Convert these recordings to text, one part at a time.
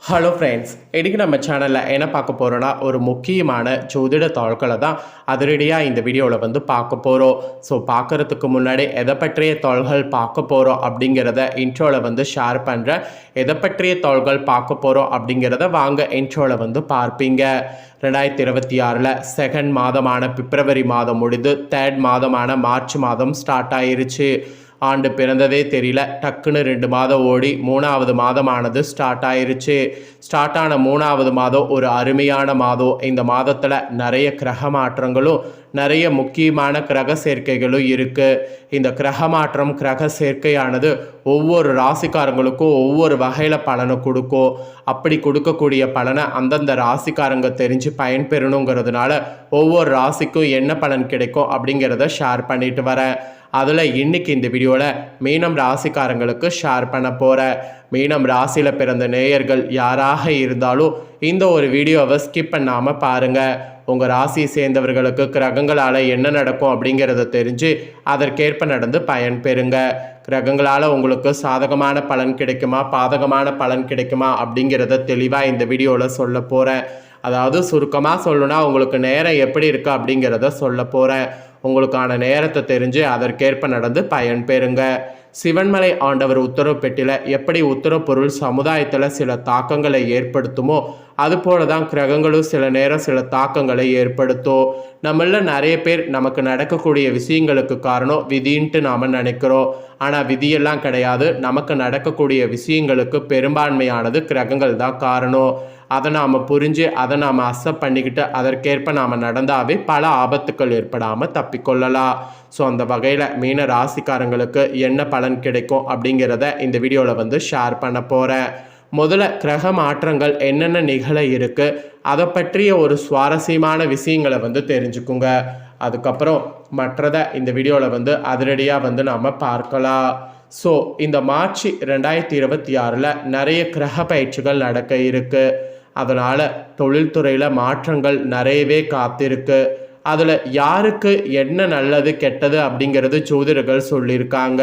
Hello friends, இன்றைக்கி நம்ம சேனலில் என்ன பார்க்க போகிறோன்னா ஒரு முக்கியமான ஜோதிட தாள்களை தான் அதிரடியாக இந்த வீடியோவில் பார்க்க போகிறோம். ஸோ பார்க்குறதுக்கு முன்னாடி எதை பற்றிய தாள்கள் பார்க்க போகிறோம் அப்படிங்கிறத இன்ட்ரோவில் ஷேர் பண்ணுறேன். எதை பற்றிய தாள்கள் பார்க்க போகிறோம் அப்படிங்கிறத வாங்க இன்ட்ரோவில் பார்ப்பீங்க. 2026 செகண்ட் மாதமான பிப்ரவரி மாதம் முடிந்து தேர்ட் மாதமான மார்ச் மாதம் ஸ்டார்ட் ஆயிருச்சு. ஆண்டு பிறந்ததே தெரியல, டக்குன்னு 2 மாதம் ஓடி 3வது மாதமானது ஸ்டார்ட் ஆயிருச்சு. ஸ்டார்ட் ஆன 3வது மாதம் ஒரு அருமையான மாதம். இந்த மாதத்தில் நிறைய கிரக மாற்றங்களும் நிறைய முக்கியமான கிரக சேர்க்கைகளும் இருக்குது. இந்த கிரக மாற்றம் கிரக சேர்க்கையானது ஒவ்வொரு ராசிக்காரங்களுக்கும் ஒவ்வொரு வகையில் பலனை கொடுக்கும். அப்படி கொடுக்கக்கூடிய பலனை அந்தந்த ராசிக்காரங்க தெரிஞ்சு பயன்பெறணுங்கிறதுனால ஒவ்வொரு ராசிக்கும் என்ன பலன் கிடைக்கும் அப்படிங்கிறத ஷேர் பண்ணிட்டு வரேன். அதில் இன்றைக்கி இந்த வீடியோவில் மீனம் ராசிக்காரங்களுக்கு ஷேர் பண்ண போகிறேன். மீனம் ராசியில் பிறந்த நேயர்கள் யாராக இருந்தாலும் இந்த ஒரு வீடியோவை ஸ்கிப் பண்ணாமல் பாருங்கள். உங்கள் ராசியை சேர்ந்தவர்களுக்கு கிரகங்களால் என்ன நடக்கும் அப்படிங்கிறத தெரிஞ்சு அதற்கேற்ப நடந்து பயன்பெறுங்க. கிரகங்களால் உங்களுக்கு சாதகமான பலன் கிடைக்குமா பாதகமான பலன் கிடைக்குமா அப்படிங்கிறத தெளிவாக இந்த வீடியோவில் சொல்ல போகிறேன். அதாவது சுருக்கமாக சொல்லணும்னா உங்களுக்கு நேரம் எப்படி இருக்குது அப்படிங்கிறத சொல்ல போகிறேன். உங்களுக்கான நேரத்தை தெரிஞ்சு அதற்கேற்ப நடந்து பயன்பெறுங்க. சிவன்மலை ஆண்டவர் உத்தரவு பெட்டியில் எப்படி உத்தரவு பொருள் சமுதாயத்தில் சில தாக்கங்களை ஏற்படுத்துமோ அதுபோல தான் கிரகங்களும் சில நேரம் சில தாக்கங்களை ஏற்படுத்தும். நம்மள நிறைய பேர் நமக்கு நடக்கக்கூடிய விஷயங்களுக்கு காரணம் விதின்ட்டு நாம் நினைக்கிறோம். ஆனால் விதியெல்லாம் கிடையாது. நமக்கு நடக்கக்கூடிய விஷயங்களுக்கு பெரும்பான்மையானது கிரகங்கள் தான் காரணம். அதை நாம் புரிஞ்சு அதை நாம் அக்செப்ட் பண்ணிக்கிட்டு அதற்கேற்ப நாம் நடந்தாவே பல ஆபத்துக்கள் ஏற்படாமல் தப்பிக்கொள்ளலாம். ஸோ அந்த வகையில் மீன ராசிக்காரங்களுக்கு என்ன பலன் கிடைக்கும் அப்படிங்கிறத இந்த வீடியோவில் ஷேர் பண்ண போகிறேன். முதல்ல கிரக மாற்றங்கள் என்னென்ன நிகழ இருக்குது அதை பற்றிய ஒரு சுவாரஸ்யமான விஷயங்களை தெரிஞ்சுக்குங்க. அதுக்கப்புறம் மற்றதை இந்த வீடியோவில் அதிரடியாக நாம் பார்க்கலாம். ஸோ இந்த மார்ச் 2026 நிறைய கிரக பயிற்சிகள் நடக்க இருக்குது. அதனால் தொழில்துறையில் மாற்றங்கள் நிறையவே காத்திருக்கு. அதில் யாருக்கு என்ன நல்லது கெட்டது அப்படிங்கிறது ஜோதிடர்கள் சொல்லியிருக்காங்க.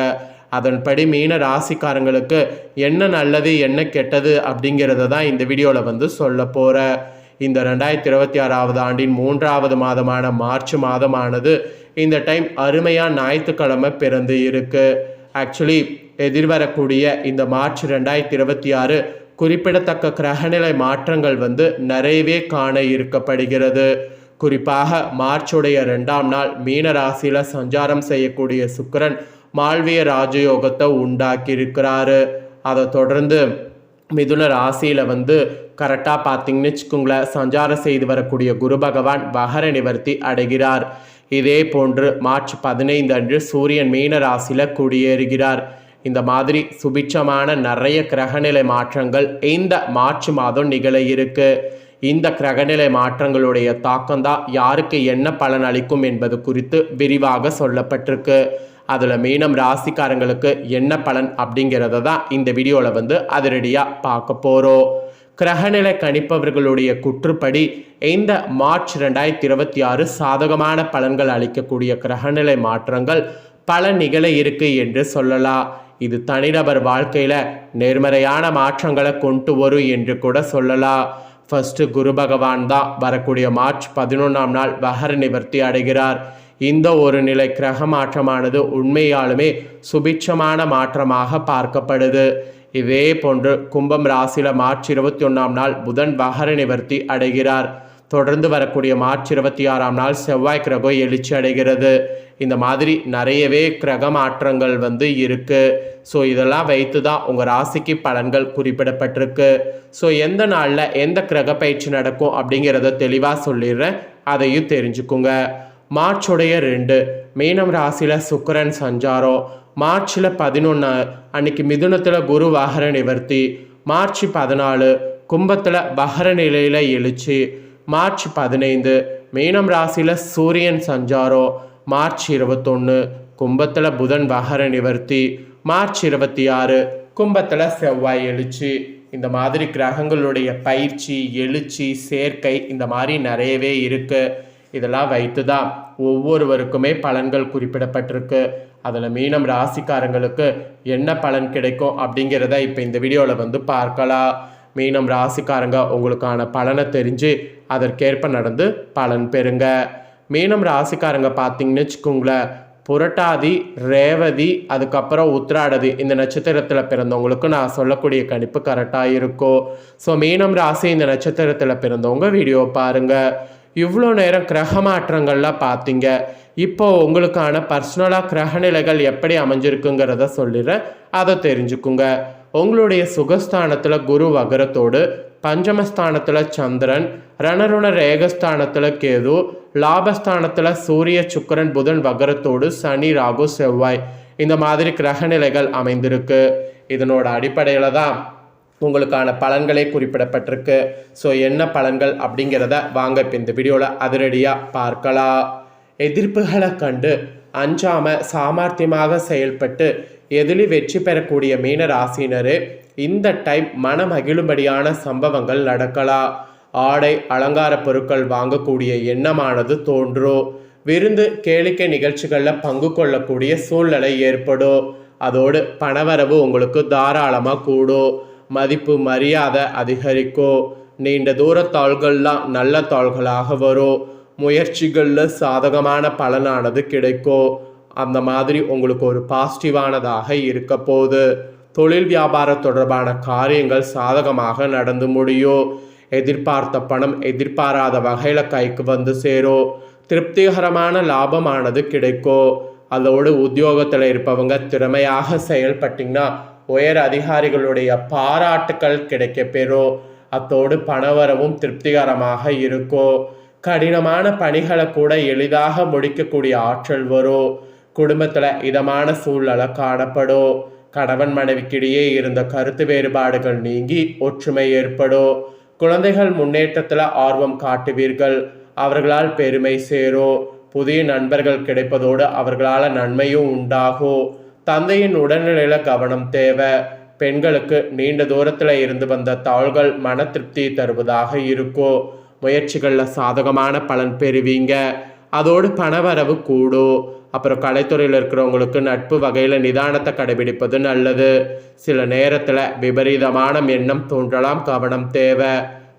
அதன்படி மீன ராசிக்காரங்களுக்கு என்ன நல்லது என்ன கெட்டது அப்படிங்கிறத தான் இந்த வீடியோவில் சொல்ல போகிறேன். இந்த 2026 ஆண்டின் 3வது மாதமான மார்ச் மாதமானது இந்த டைம் அருமையாக ஞாயிற்றுக்கிழமை பிறந்து இருக்குது. ஆக்சுவலி எதிர்வரக்கூடிய இந்த மார்ச் 2026 குறிப்பிடத்தக்க கிரகநிலை மாற்றங்கள் நிறையவே காண இருக்கப்படுகிறது. குறிப்பாக மார்ச்சுடைய 2ஆம் நாள் மீன ராசியில் சஞ்சாரம் செய்யக்கூடிய சுக்கிரன் மால்விய ராஜயோகத்தை உண்டாக்கியிருக்கிறாரு. அதை தொடர்ந்து மிதுன ராசியில் கரெக்டாக பார்த்தீங்கன்னு வச்சுக்கோங்களேன், சஞ்சாரம் செய்து வரக்கூடிய குரு பகவான் வகர நிவர்த்தி அடைகிறார். இதே போன்று மார்ச் 15 அன்று சூரியன் மீன ராசியில் குடியேறுகிறார். இந்த மாதிரி சுபிட்சமான நிறைய கிரகநிலை மாற்றங்கள் இந்த மார்ச் மாதம் நிகழ இருக்கு. இந்த கிரகநிலை மாற்றங்களுடைய தாக்கம்தான் யாருக்கு என்ன பலன் அளிக்கும் என்பது குறித்து விரிவாக சொல்லப்பட்டிருக்கு. அதில் மீனம் ராசிக்காரங்களுக்கு என்ன பலன் அப்படிங்கிறத தான் இந்த வீடியோவில் அதிரடியாக பார்க்க போகிறோம். கிரகநிலை கணிப்பவர்களுடைய குற்றுப்படி இந்த மார்ச் 2026 சாதகமான பலன்கள் அளிக்கக்கூடிய கிரகநிலை மாற்றங்கள் பல நிகழ இருக்கு என்று சொல்லலாம். இது தனிநபர் வாழ்க்கையில் நேர்மறையான மாற்றங்களை கொண்டு வரும் என்று கூட சொல்லலாம். ஃபர்ஸ்ட் குரு பகவான் தான் வரக்கூடிய மார்ச் 11ஆம் நாள் வகர நிவர்த்தி அடைகிறார். இந்த ஒரு நிலை கிரக மாற்றமானது உண்மையாலுமே சுபிட்சமான மாற்றமாக பார்க்கப்படுது. இதே போன்று கும்பம் ராசியில் மார்ச் 21ஆம் நாள் புதன் வகர நிவர்த்தி அடைகிறார். தொடர்ந்து வரக்கூடிய மார்ச் 26ஆம் நாள் செவ்வாய் கிரகம் எழுச்சி அடைகிறது. இந்த மாதிரி நிறையவே கிரக மாற்றங்கள் இருக்குது. ஸோ இதெல்லாம் வைத்து தான் உங்கள் ராசிக்கு பலன்கள் குறிப்பிடப்பட்டிருக்கு. ஸோ எந்த நாளில் எந்த கிரக பயிற்சி நடக்கும் அப்படிங்கிறத தெளிவாக சொல்லிடுறேன், அதையும் தெரிஞ்சுக்குங்க. மார்ச்சுடைய 2 மீனம் ராசியில் சுக்கிரன் சஞ்சாரம். மார்ச்சில் 11 அன்னைக்கு மிதுனத்தில் குரு வகர நிவர்த்தி. மார்ச் 14 கும்பத்தில் வகர நிலையில் எழுச்சி. மார்ச் 15 மீனம் ராசியில் சூரியன் சஞ்சாரம். மார்ச் 21 கும்பத்தில் புதன் வகர நிவர்த்தி. மார்ச் 26 கும்பத்தில் செவ்வாய் எழுச்சி. இந்த மாதிரி கிரகங்களுடைய பயிற்சி எழுச்சி சேர்க்கை இந்த மாதிரி நிறையவே இருக்குது. இதெல்லாம் வைத்து தான் ஒவ்வொருவருக்குமே பலன்கள் குறிப்பிடப்பட்டிருக்கு. அதில் மீனம் ராசிக்காரங்களுக்கு என்ன பலன் கிடைக்கும் அப்படிங்கிறத இப்போ இந்த வீடியோவில் பார்க்கலாம். மீனம் ராசிக்காரங்க உங்களுக்கான பலனை தெரிஞ்சு அதற்கேற்ப நடந்து பலன் பெறுங்க. மீனம் ராசிக்காரங்க பார்த்தீங்கன்னு வச்சுக்கோங்களேன், புரட்டாதி, ரேவதி, அதுக்கப்புறம் உத்திராடதி இந்த நட்சத்திரத்தில் பிறந்தவங்களுக்கு நான் சொல்லக்கூடிய கணிப்பு கரெக்டாக இருக்கும். ஸோ மீனம் ராசி இந்த நட்சத்திரத்தில் பிறந்தவங்க வீடியோ பாருங்கள். இவ்வளோ நேரம் கிரக மாற்றங்கள்லாம் பார்த்தீங்க. இப்போ உங்களுக்கான பர்சனலாக கிரகநிலைகள் எப்படி அமைஞ்சிருக்குங்கிறத சொல்லிடுறேன், அதை தெரிஞ்சுக்குங்க. உங்களுடைய சுகஸ்தானத்தில் குரு வகரத்தோடு, பஞ்சமஸ்தானத்தில் சந்திரன், ரணருண ரேகஸ்தானத்தில் கேது, லாபஸ்தானத்தில் சூரிய சுக்கிரன் புதன் வகரத்தோடு சனி ராகு செவ்வாய் இந்த மாதிரி கிரகநிலைகள் அமைந்திருக்கு. இதனோட அடிப்படையில் தான் உங்களுக்கான பலன்களே குறிப்பிடப்பட்டிருக்கு. ஸோ என்ன பலன்கள் அப்படிங்கிறத வாங்க இப்போ இந்த வீடியோவில் அதிரடியாக பார்க்கலாம். எதிர்ப்புகளை கண்டு அஞ்சாமல் சாமர்த்தியமாக செயல்பட்டு எதிலும் வெற்றி பெறக்கூடிய மீன ராசினரு இந்த டைம் மனமகிழும்படியான சம்பவங்கள் நடக்கலாம். ஆடை அலங்கார பொருட்கள் வாங்கக்கூடிய எண்ணமானது தோன்றும். விருந்து கேளிக்கை நிகழ்ச்சிகளில் பங்கு கொள்ளக்கூடிய சூழ்நிலை ஏற்படும். அதோடு பணவரவு உங்களுக்கு தாராளமாக கூடும். மதிப்பு மரியாதை அதிகரிக்கும். நீண்ட தூர தாள்கள்லாம் நல்ல தாள்களாக வரும். முயற்சிகளில் சாதகமான பலனானது கிடைக்கும். அந்த மாதிரி உங்களுக்கு ஒரு பாசிட்டிவானதாக இருக்க போகுது. தொழில் வியாபாரம் தொடர்பான காரியங்கள் சாதகமாக நடந்து முடியும். எதிர்பார்த்த பணம் எதிர்பாராத வகையில் கைக்கு வந்து சேரும். திருப்திகரமான லாபமானது கிடைக்கும். அதோடு உத்தியோகத்தில் இருப்பவங்க திறமையாக செயல்பட்டிங்கன்னா உயர் அதிகாரிகளுடைய பாராட்டுக்கள் கிடைக்க பெறும். அத்தோடு பணவரவும் திருப்திகரமாக இருக்கும். கடினமான பணிகளை கூட எளிதாக முடிக்கக்கூடிய ஆற்றல் வரும். குடும்பத்தில் இதமான சூழ்நிலை காணப்படும். கணவன் மனைவிக்கிடையே இருந்த கருத்து வேறுபாடுகள் நீங்கி ஒற்றுமை ஏற்படும். குழந்தைகள் முன்னேற்றத்தில் ஆர்வம் காட்டுவீர்கள். அவர்களால் பெருமை சேரும். புதிய நண்பர்கள் கிடைப்பதோடு அவர்களால் நன்மையும் உண்டாகும். தந்தையின் உடல்நிலையில் கவனம் தேவை. பெண்களுக்கு நீண்ட தூரத்தில் இருந்து வந்த தாள்கள் மன திருப்தி தருவதாக இருக்கும். முயற்சிகளில் சாதகமான பலன் பெறுவீங்க. அதோடு பணவரவு கூடும். அப்புறம் கலைத்துறையில் இருக்கிறவங்களுக்கு நட்பு வகையில் நிதானத்தை கடைபிடிப்பது நல்லது. சில நேரத்தில் விபரீதமான எண்ணம் தோன்றலாம், கவனம் தேவை.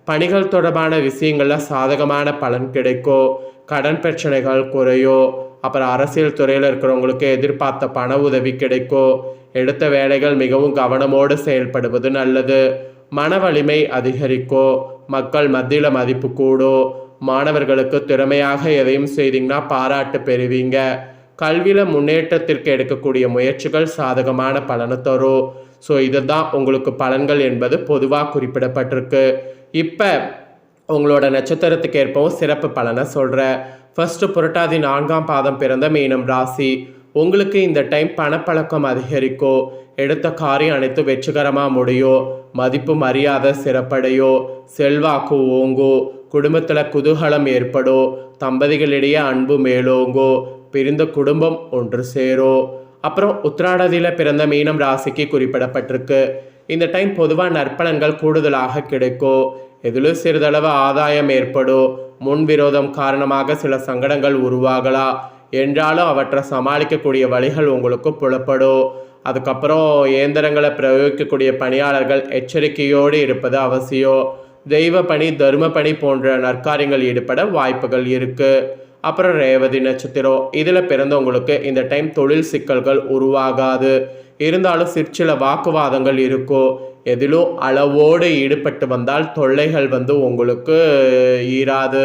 பணிகள் தொடர்பான விஷயங்களில் சாதகமான பலன் கிடைக்கும். கடன் பிரச்சனைகள் குறையும். அப்புறம் அரசியல் துறையில் இருக்கிறவங்களுக்கு எதிர்பார்த்த பண உதவி கிடைக்கும். எடுத்த வேலைகள் மிகவும் கவனமோடு செயல்படுவது நல்லது. மன வலிமை அதிகரிக்கும். மக்கள் மத்தியில் மதிப்பு கூடும். மாணவர்களுக்கு திறமையாக எதையும் செய்தீங்கன்னா பாராட்டு பெறுவீங்க. கல்வியில் முன்னேற்றத்திற்கு எடுக்கக்கூடிய முயற்சிகள் சாதகமான பலனை தரும். ஸோ இதுதான் உங்களுக்கு பலன்கள் என்பது பொதுவாக குறிப்பிடப்பட்டிருக்கு. இப்போ உங்களோட நட்சத்திரத்துக்கு ஏற்பவும் சிறப்பு பலனை சொல்கிறேன். ஃபர்ஸ்ட் புரட்டாதி 4ஆம் பாதம் பிறந்த மீனம் ராசி. உங்களுக்கு இந்த டைம் பணப்பழக்கம் அதிகரிக்கும். எடுத்த காரியம் அனைத்து வெற்றிகரமாக முடியும். மதிப்பு மரியாதை சிறப்படையும். செல்வாக்கு ஓங்கும். குடும்பத்தில் குதூகலம் ஏற்படும். தம்பதிகளிடையே அன்பு மேலோங்கும். பிரிந்த குடும்பம் ஒன்று சேரும். அப்புறம் உத்திராடதியில் பிறந்த மீனம் ராசிக்கு குறிப்பிடப்பட்டிருக்கு. இந்த டைம் பொதுவாக நற்பலன்கள் கூடுதலாக கிடைக்கும். எதிலும் சிறிதளவு ஆதாயம் ஏற்படும். முன்விரோதம் காரணமாக சில சங்கடங்கள் உருவாகலாம். என்றாலும் அவற்றை சமாளிக்கக்கூடிய வழிகள் உங்களுக்கு புலப்படும். அதுக்கப்புறம் இயந்திரங்களை பிரயோகிக்கக்கூடிய பணியாளர்கள் எச்சரிக்கையோடு இருப்பது அவசியம். தெய்வ பணி, தர்ம பணி போன்ற நற்காரியங்கள் ஈடுபட வாய்ப்புகள் இருக்குது. அப்புறம் ரேவதி நட்சத்திரம். இதில் பிறந்தவங்களுக்கு இந்த டைம் தொழில் சிக்கல்கள் உருவாகாது. இருந்தாலும் சிற்சில வாக்குவாதங்கள் இருக்கும். எதிலும் அளவோடு ஈடுபட்டு வந்தால் தொல்லைகள் உங்களுக்கு ஈராது.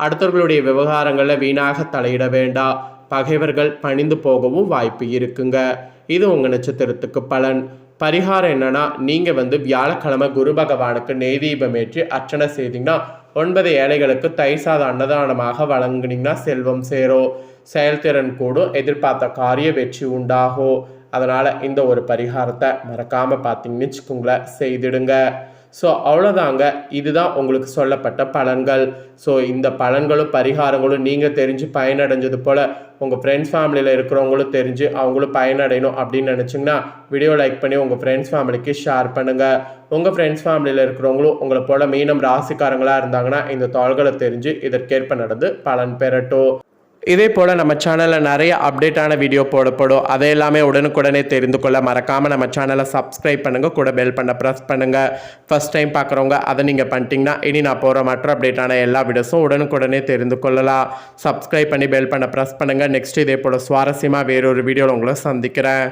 அடுத்தவர்களுடைய விவகாரங்களில் வீணாக தலையிட வேண்டாம். பகைவர்கள் பணிந்து போகவும் வாய்ப்பு இருக்குங்க. இது உங்கள் நட்சத்திரத்துக்கு பலன். பரிகாரம் என்னன்னா, நீங்கள் வியாழக்கிழமை குரு பகவானுக்கு நெய் தீபம் ஏற்றி அர்ச்சனை செய்தீங்கன்னா 9 ஏழைகளுக்கு தயிர் சாதம் அன்னதானமாக வழங்குனீங்கன்னா செல்வம் சேரும். செயல்திறன் கூடும். எதிர்பார்த்த காரிய வெற்றி உண்டாகும். அதனால் இந்த ஒரு பரிகாரத்தை மறக்காமல் பார்த்தீங்கன்னு வச்சுக்கோங்களேன், செய்திடுங்க. ஸோ அவ்வளோதாங்க. இதுதான் உங்களுக்கு சொல்லப்பட்ட பலன்கள். ஸோ இந்த பலன்களும் பரிகாரங்களும் நீங்கள் தெரிஞ்சு பயனடைஞ்சது போல் உங்கள் ஃப்ரெண்ட்ஸ் ஃபேமிலியில் இருக்கிறவங்களும் தெரிஞ்சு அவங்களும் பயனடையணும் அப்படின்னு நினச்சிங்கன்னா வீடியோ லைக் பண்ணி உங்கள் ஃப்ரெண்ட்ஸ் ஃபேமிலிக்கு ஷேர் பண்ணுங்கள். உங்கள் ஃப்ரெண்ட்ஸ் ஃபேமிலியில் இருக்கிறவங்களும் உங்களை போல் மீனம் ராசிக்காரங்களாக இருந்தாங்கன்னா இந்த தாள்களை தெரிஞ்சு இதற்கேற்ப நடந்து பலன் பெறட்டும். இதே போல் நம்ம சேனலில் நிறைய அப்டேட்டான வீடியோ போடப்படும். அதை எல்லாமே உடனுக்குடனே தெரிந்து கொள்ள மறக்காமல் நம்ம சேனலை சப்ஸ்கிரைப் பண்ணுங்கள், கூட பெல் பண்ண ப்ரெஸ் பண்ணுங்கள். ஃபஸ்ட் டைம் பார்க்குறவங்க அதை நீங்கள் பண்ணிட்டீங்கன்னா இனி நான் போகிற மற்ற அப்டேட்டான எல்லா வீடியோஸும் உடனுக்குடனே தெரிந்து கொள்ளலாம். சப்ஸ்கிரைப் பண்ணி பெல் பண்ண ப்ரெஸ் பண்ணுங்கள். நெக்ஸ்ட் இதே போல் சுவாரஸ்யமாக வேறொரு வீடியோவில் உங்களை சந்திக்கிறேன்.